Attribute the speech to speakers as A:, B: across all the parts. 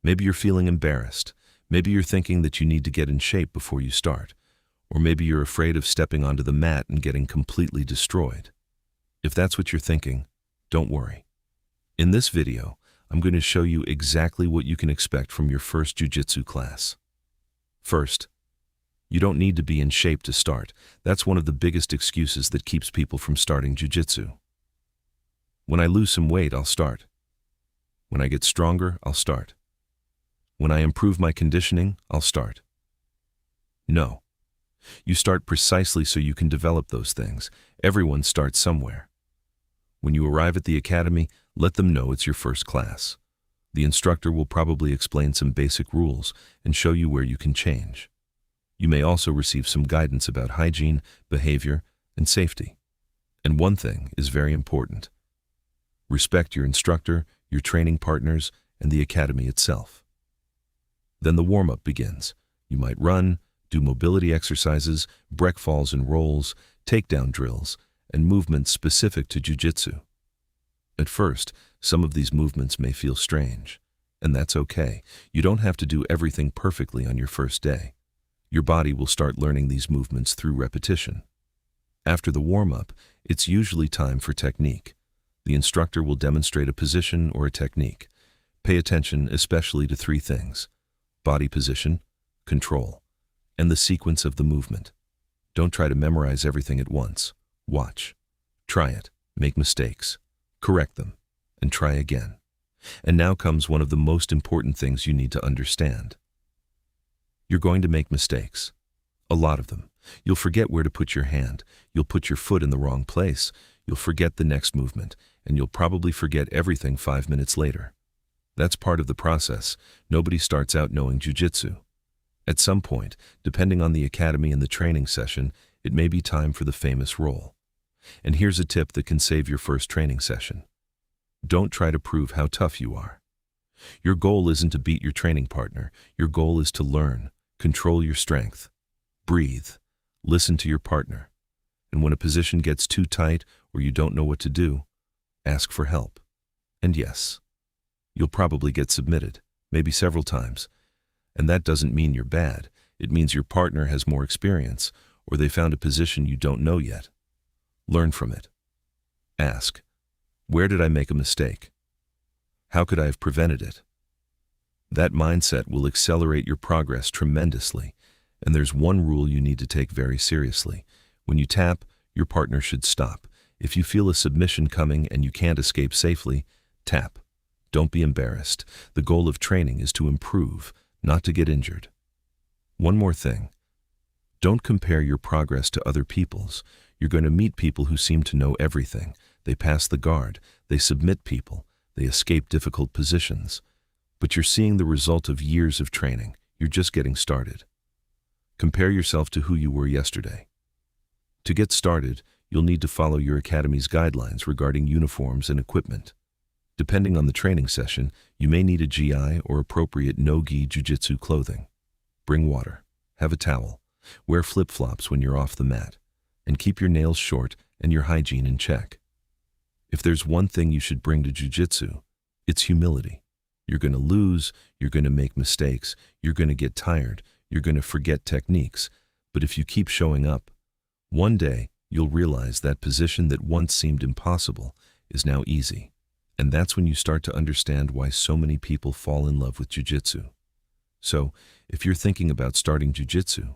A: Maybe you're feeling embarrassed. Maybe you're thinking that you need to get in shape before you start. Or maybe you're afraid of stepping onto the mat and getting completely destroyed. If that's what you're thinking, don't worry. In this video, I'm going to show you exactly what you can expect from your first jiu-jitsu class. First, you don't need to be in shape to start. That's one of the biggest excuses that keeps people from starting jiu-jitsu. When I lose some weight, I'll start. When I get stronger, I'll start. When I improve my conditioning, I'll start. No. You start precisely so you can develop those things. Everyone starts somewhere. When you arrive at the academy, let them know it's your first class. The instructor will probably explain some basic rules and show you where you can change. You may also receive some guidance about hygiene, behavior, and safety. And one thing is very important. Respect your instructor, your training partners, and the academy itself. Then the warm-up begins. You might run, do mobility exercises, break falls and rolls, takedown drills, and movements specific to jiu-jitsu. At first, some of these movements may feel strange, and that's okay. You don't have to do everything perfectly on your first day. Your body will start learning these movements through repetition. After the warm-up, it's usually time for technique. The instructor will demonstrate a position or a technique. Pay attention especially to three things: body position, control, and the sequence of the movement. Don't try to memorize everything at once. Watch. Try it. Make mistakes. Correct them. And try again. And now comes one of the most important things you need to understand. You're going to make mistakes. A lot of them. You'll forget where to put your hand. You'll put your foot in the wrong place. You'll forget the next movement. And you'll probably forget everything 5 minutes later. That's part of the process. Nobody starts out knowing jiu-jitsu. At some point, depending on the academy and the training session, it may be time for the famous roll. And here's a tip that can save your first training session. Don't try to prove how tough you are. Your goal isn't to beat your training partner. Your goal is to learn, control your strength, breathe, listen to your partner. And when a position gets too tight or you don't know what to do, ask for help. And yes, you'll probably get submitted, maybe several times. And that doesn't mean you're bad. It means your partner has more experience, or they found a position you don't know yet. Learn from it. Ask, where did I make a mistake? How could I have prevented it? That mindset will accelerate your progress tremendously. And there's one rule you need to take very seriously. When you tap, your partner should stop. If you feel a submission coming and you can't escape safely, tap. Don't be embarrassed. The goal of training is to improve, not to get injured. One more thing. Don't compare your progress to other people's. You're going to meet people who seem to know everything. They pass the guard. They submit people. They escape difficult positions. But you're seeing the result of years of training. You're just getting started. Compare yourself to who you were yesterday. To get started, you'll need to follow your academy's guidelines regarding uniforms and equipment. Depending on the training session, you may need a GI or appropriate no-gi jiu-jitsu clothing. Bring water. Have a towel. Wear flip-flops when you're off the mat. And keep your nails short and your hygiene in check. If there's one thing you should bring to jiu-jitsu, it's humility. You're going to lose, you're going to make mistakes, you're going to get tired, you're going to forget techniques. But if you keep showing up, one day you'll realize that position that once seemed impossible is now easy. And that's when you start to understand why so many people fall in love with jiu-jitsu. So, if you're thinking about starting jiu-jitsu,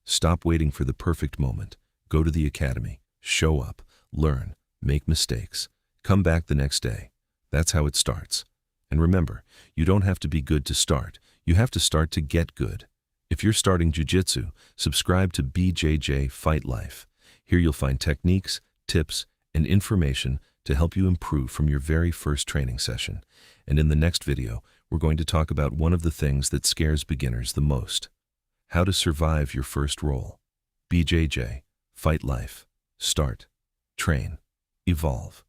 A: stop waiting for the perfect moment. Go to the academy, show up, learn, make mistakes, come back the next day. That's how it starts. And remember, you don't have to be good to start. You have to start to get good. If you're starting jiu-jitsu, subscribe to BJJ Fight Life. Here you'll find techniques, tips, and information to help you improve from your very first training session. And in the next video, we're going to talk about one of the things that scares beginners the most: how to survive your first roll. BJJ Fight Life. Start, train, evolve.